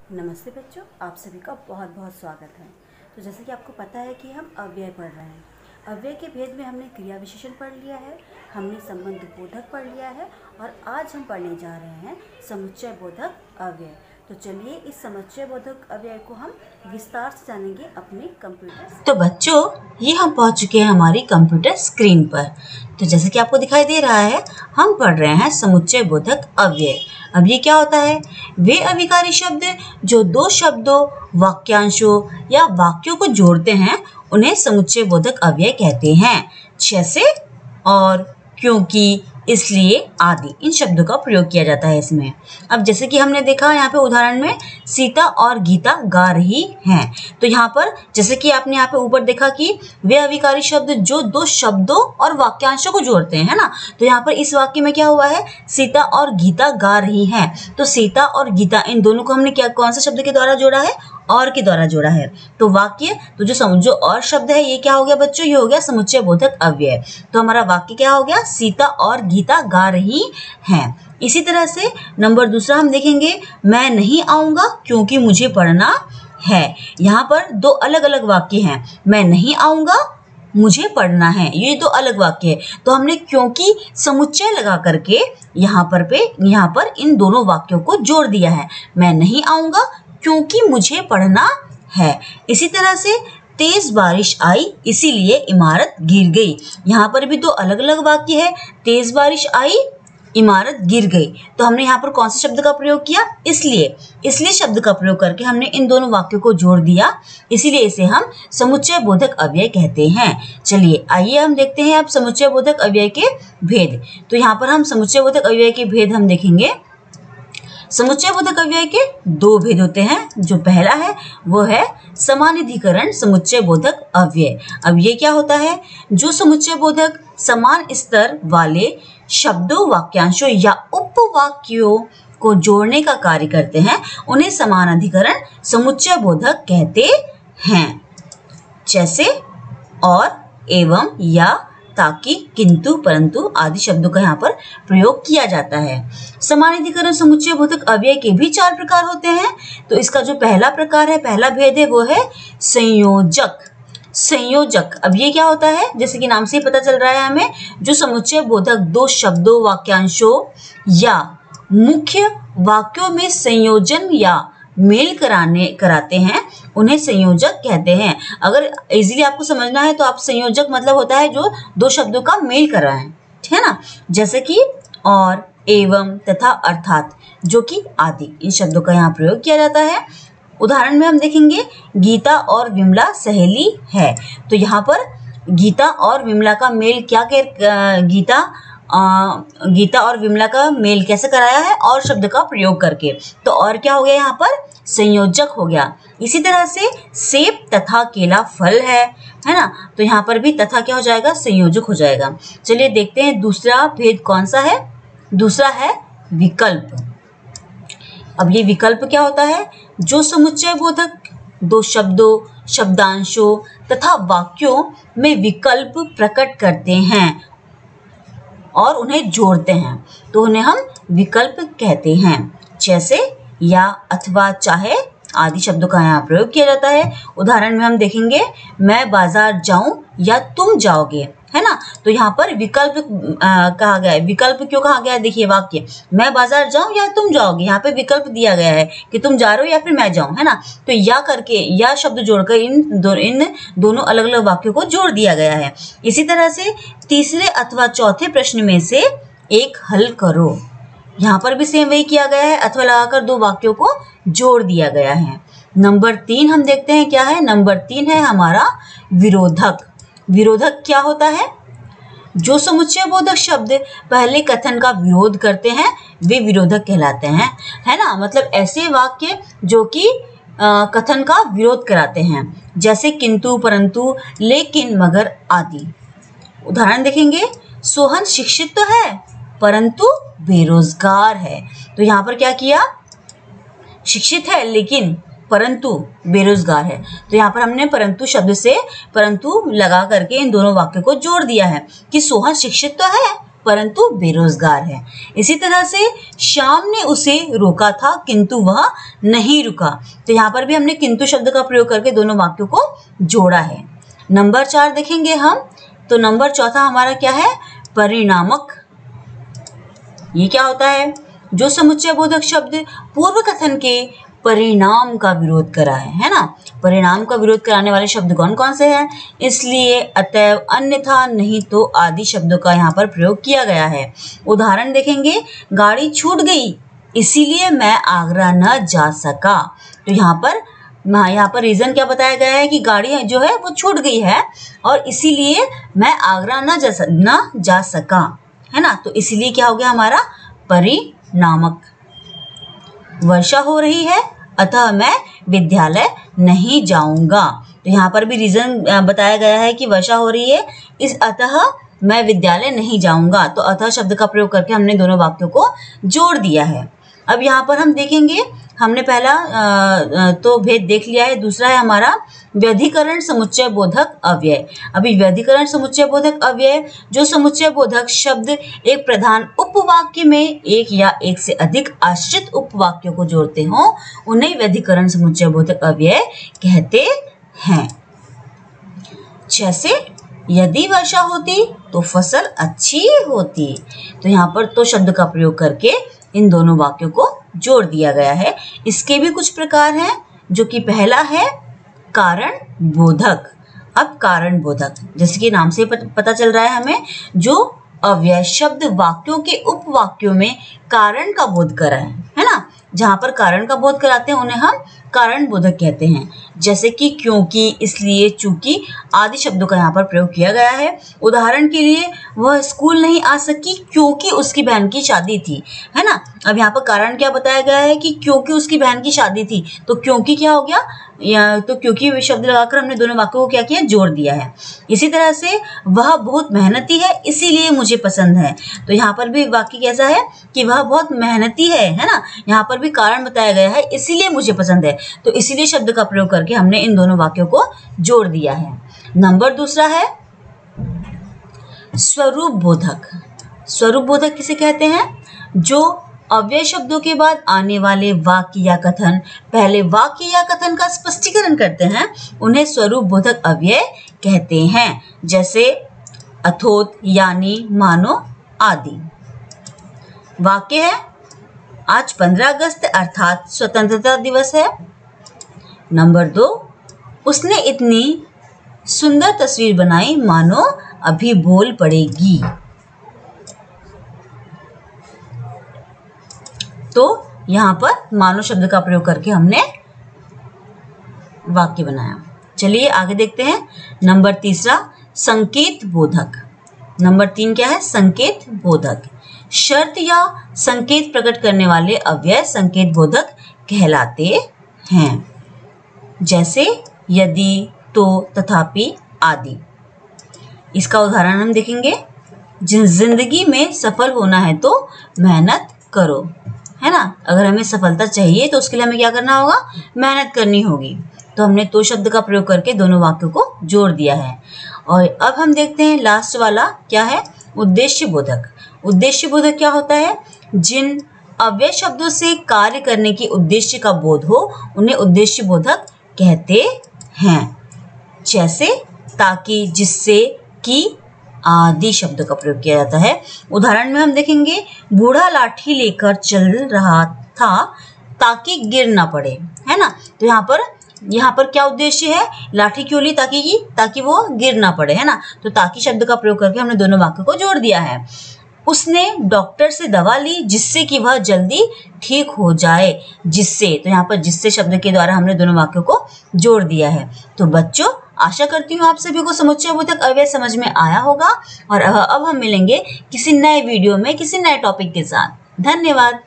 नमस्ते बच्चों, आप सभी का बहुत बहुत स्वागत है। तो जैसे कि आपको पता है कि हम अव्यय पढ़ रहे हैं। अव्यय के भेद में हमने क्रिया विशेषण पढ़ लिया है, हमने संबंध बोधक पढ़ लिया है और आज हम पढ़ने जा रहे हैं समुच्चय बोधक अव्यय। तो चलिए इस समुच्चय बोधक अव्यय को हम विस्तार से जानेंगे अपने कंप्यूटर से। तो बच्चों, ये हम पहुंच चुके हैं हमारी कंप्यूटर स्क्रीन पर। तो जैसे कि आपको दिखाई दे रहा है, हम पढ़ रहे हैं समुच्चय बोधक अव्यय। अब ये क्या होता है? वे अविकारी शब्द जो दो शब्दों, वाक्यांशों या वाक्यों को जोड़ते हैं, उन्हें समुच्चय बोधक अव्यय कहते हैं। जैसे और, क्योंकि, इसलिए आदि इन शब्दों का प्रयोग किया जाता है इसमें। अब जैसे कि हमने देखा यहाँ पे उदाहरण में सीता और गीता गा रही हैं। तो यहाँ पर जैसे कि आपने यहाँ पे ऊपर देखा कि वे अविकारी शब्द जो दो शब्दों और वाक्यांशों को जोड़ते हैं, है ना। तो यहाँ पर इस वाक्य में क्या हुआ है? सीता और गीता गा रही हैं। तो सीता और गीता इन दोनों को हमने कौन सा शब्द के द्वारा जोड़ा है? और के द्वारा जोड़ा है। तो वाक्य तो जो और शब्द है, ये क्या हो गया बच्चों? ये हो गया समुच्चय बोधक अव्यय। तो हमारा वाक्य क्या हो गया? सीता और गीता गा रही हैं। इसी तरह से नंबर दूसरा हम देखेंगे, मैं नहीं आऊंगा क्योंकि मुझे पढ़ना है। यहाँ पर दो अलग अलग वाक्य हैं, मैं नहीं आऊंगा, मुझे पढ़ना है, ये दो अलग वाक्य है। तो हमने क्योंकि समुच्चय लगा करके यहाँ पर इन दोनों वाक्यों को जोड़ दिया है। मैं नहीं आऊंगा क्योंकि मुझे पढ़ना है। इसी तरह से तेज बारिश आई इसीलिए इमारत गिर गई। यहाँ पर भी दो अलग अलग वाक्य है, तेज बारिश आई, इमारत गिर गई। तो हमने यहाँ पर कौन से शब्द का प्रयोग किया? इसलिए शब्द का प्रयोग करके हमने इन दोनों वाक्यों को जोड़ दिया, इसीलिए इसे हम समुच्चय बोधक अव्यय कहते हैं। चलिए आइए हम देखते हैं अब समुच्चय बोधक अव्यय के भेद। तो यहाँ पर हम समुच्चय बोधक अव्यय के भेद हम देखेंगे। समुच्चय बोधक अव्यय के दो भेद होते हैं। जो पहला है वो है समानाधिकरण समुच्चय बोधक अव्यय। अब ये क्या होता है? जो समुच्चय बोधक समान स्तर वाले शब्दों, वाक्यांशों या उपवाक्यों को जोड़ने का कार्य करते हैं, उन्हें समानाधिकरण समुच्चय बोधक कहते हैं। जैसे और, एवं, या, ताकि, किंतु, परंतु आदि शब्दों का यहाँ पर प्रयोग किया जाता है। समानाधिकरण समुच्चय बोधक अव्यय के भी चार प्रकार होते हैं। तो इसका जो पहला प्रकार है, पहला भेद है, वो है संयोजक। अब ये क्या होता है? जैसे कि नाम से ही पता चल रहा है हमें, जो समुच्चय बोधक दो शब्दों, वाक्यांशों या मुख्य वाक्यों में संयोजन या मेल कराते हैं, उन्हें संयोजक कहते हैं। अगर इजीली आपको समझना है तो आप संयोजक मतलब होता है जो दो शब्दों का मेल कर रहा है ना। जैसे कि और, एवं, तथा, अर्थात, जो कि आदि इन शब्दों का यहाँ प्रयोग किया जाता है। उदाहरण में हम देखेंगे, गीता और विमला सहेली है। तो यहाँ पर गीता और विमला का मेल गीता और विमला का मेल कैसे कराया है? और शब्द का प्रयोग करके। तो और क्या हो गया? यहाँ पर संयोजक हो गया। इसी तरह से सेब तथा केला फल है ना। तो यहाँ पर भी तथा क्या हो जाएगा? संयोजक हो जाएगा। चलिए देखते हैं दूसरा भेद कौन सा है। दूसरा है विकल्प। अब ये विकल्प क्या होता है? जो समुच्चय बोधक दो शब्दों, शब्दांशों तथा वाक्यों में विकल्प प्रकट करते हैं और उन्हें जोड़ते हैं, तो उन्हें हम विकल्प कहते हैं। जैसे या, अथवा, चाहे आदि शब्दों का यहाँ प्रयोग किया जाता है। उदाहरण में हम देखेंगे, मैं बाजार जाऊं या तुम जाओगे, है ना। तो यहाँ पर विकल्प कहा गया है। विकल्प क्यों कहा गया है? देखिए वाक्य, मैं बाजार जाऊं या तुम जाओगे, यहाँ पे विकल्प दिया गया है कि तुम जा रहे हो या फिर मैं जाऊं, है ना। तो या करके, या शब्द जोड़कर इन दोनों अलग अलग वाक्यों को जोड़ दिया गया है। इसी तरह से तीसरे अथवा चौथे प्रश्न में से एक हल करो। यहाँ पर भी सेम वही किया गया है, अथवा लगाकर दो वाक्यों को जोड़ दिया गया है। नंबर 3 हम देखते हैं क्या है। नंबर 3 है हमारा विरोधक। विरोधक क्या होता है? जो समुच्चय बोधक शब्द पहले कथन का विरोध करते हैं, वे विरोधक कहलाते हैं, है ना। मतलब ऐसे वाक्य जो कि कथन का विरोध कराते हैं, जैसे किंतु, परंतु, लेकिन, मगर आदि। उदाहरण देखेंगे, सोहन शिक्षित तो है परंतु बेरोजगार है। तो यहाँ पर क्या किया? शिक्षित है लेकिन परंतु बेरोजगार है। तो यहाँ पर हमने परंतु शब्द से परंतु लगा करके इन दोनों वाक्यों को जोड़ दिया है कि सोहन शिक्षित तो है परंतु बेरोजगार है। इसी तरह से श्याम ने उसे रोका था किंतु वह नहीं रुका। तो यहाँ पर भी हमने किंतु शब्द का प्रयोग करके दोनों वाक्यों को जोड़ा है। नंबर 4 देखेंगे हम, तो नंबर चौथा हमारा क्या है, परिणामक। ये क्या होता है, जो समुच्चय बोधक शब्द पूर्व कथन के परिणाम का विरोध करा है ना। परिणाम का विरोध कराने वाले शब्द कौन कौन से हैं, इसलिए, अतएव, अन्यथा, नहीं तो आदि शब्दों का यहाँ पर प्रयोग किया गया है। उदाहरण देखेंगे, गाड़ी छूट गई इसीलिए मैं आगरा न जा सका। तो यहाँ पर रीजन क्या बताया गया है कि गाड़ी जो है वो छूट गई है और इसीलिए मैं आगरा न जा सका, है ना। तो इसीलिए क्या हो गया हमारा परिणामक। वर्षा हो रही है अतः मैं विद्यालय नहीं जाऊंगा। तो यहाँ पर भी रीजन बताया गया है कि वर्षा हो रही है, इस अतः मैं विद्यालय नहीं जाऊंगा। तो अतः शब्द का प्रयोग करके हमने दोनों वाक्यों को जोड़ दिया है। अब यहाँ पर हम देखेंगे, हमने पहला तो भेद देख लिया है, दूसरा है हमारा व्यधिकरण समुच्चय बोधक अव्यय। अभी व्यधिकरण समुच्चय बोधक अव्यय, जो समुच्चय बोधक शब्द एक प्रधान उपवाक्य में एक या एक से अधिक आश्रित उपवाक्यों को जोड़ते हों, उन्हें व्यधिकरण समुच्चय बोधक अव्यय कहते हैं। जैसे, यदि वर्षा होती तो फसल अच्छी होती। तो यहाँ पर तो शब्द का प्रयोग करके इन दोनों वाक्यों को जोड़ दिया गया है। इसके भी कुछ प्रकार हैं, जो कि पहला है कारण बोधक। अब कारण बोधक, जैसे कि नाम से पता चल रहा है हमें, जो अव्यय शब्द वाक्यों के उपवाक्यों में कारण का बोध कराए, है ना। जहां पर कारण का बोध कराते हैं उन्हें हम कारण बोधक कहते हैं। जैसे कि क्योंकि, इसलिए, चूंकि आदि शब्दों का यहाँ पर प्रयोग किया गया है। उदाहरण के लिए, वह स्कूल नहीं आ सकी क्योंकि उसकी बहन की शादी थी, है ना। अब यहाँ पर कारण क्या बताया गया है कि क्योंकि उसकी बहन की शादी थी, तो क्योंकि क्या हो गया, या तो क्योंकि शब्द लगाकर हमने दोनों वाक्यों को क्या किया, जोड़ दिया है। इसी तरह से, वह बहुत मेहनती है इसीलिए मुझे पसंद है। तो यहाँ पर भी वाक्य कैसा है कि वह बहुत मेहनती है ना। यहाँ पर भी कारण बताया गया है, इसीलिए मुझे पसंद है। तो इसीलिए शब्द का प्रयोग करके हमने इन दोनों वाक्यों को जोड़ दिया है। नंबर दूसरा है स्वरूप बोधक। स्वरूप बोधक किसे कहते हैं, जो अव्यय शब्दों के बाद आने वाले वाक्य या कथन पहले वाक्य या कथन का स्पष्टीकरण करते हैं, उन्हें स्वरूप बोधक अव्यय कहते हैं। जैसे अथोत, यानी, मानो आदि। वाक्य है, आज 15 अगस्त अर्थात स्वतंत्रता दिवस है। नंबर 2, उसने इतनी सुंदर तस्वीर बनाई मानो अभी बोल पड़ेगी। तो यहाँ पर मानो शब्द का प्रयोग करके हमने वाक्य बनाया। चलिए आगे देखते हैं। नंबर 3, संकेत बोधक। नंबर 3 क्या है, संकेत बोधक। शर्त या संकेत प्रकट करने वाले अव्यय संकेत बोधक कहलाते हैं। जैसे यदि, तो, तथापि आदि। इसका उदाहरण हम देखेंगे, जिंदगी में सफल होना है तो मेहनत करो, है ना। अगर हमें सफलता चाहिए तो उसके लिए हमें क्या करना होगा, मेहनत करनी होगी। तो हमने तो शब्द का प्रयोग करके दोनों वाक्यों को जोड़ दिया है। और अब हम देखते हैं लास्ट वाला क्या है, उद्देश्य बोधक। उद्देश्य बोधक क्या होता है, जिन अव्यय शब्दों से कार्य करने के उद्देश्य का बोध हो उन्हें उद्देश्य बोधक कहते हैं। जैसे ताकि, जिससे, कि आदि शब्दों का प्रयोग किया जाता है। उदाहरण में हम देखेंगे, बूढ़ा लाठी लेकर चल रहा था ताकि गिर ना पड़े, है ना। तो यहाँ पर क्या उद्देश्य है, लाठी क्यों ली, ताकि वो गिर ना पड़े, है ना। तो ताकि शब्द का प्रयोग करके हमने दोनों वाक्यों को जोड़ दिया है। उसने डॉक्टर से दवा ली जिससे कि वह जल्दी ठीक हो जाए। जिससे, तो यहाँ पर जिससे शब्द के द्वारा हमने दोनों वाक्यों को जोड़ दिया है। तो बच्चों, आशा करती हूँ आप सभी को समुच्चय बोधक अव्यय समझ में आया होगा। और अब हम मिलेंगे किसी नए वीडियो में किसी नए टॉपिक के साथ। धन्यवाद।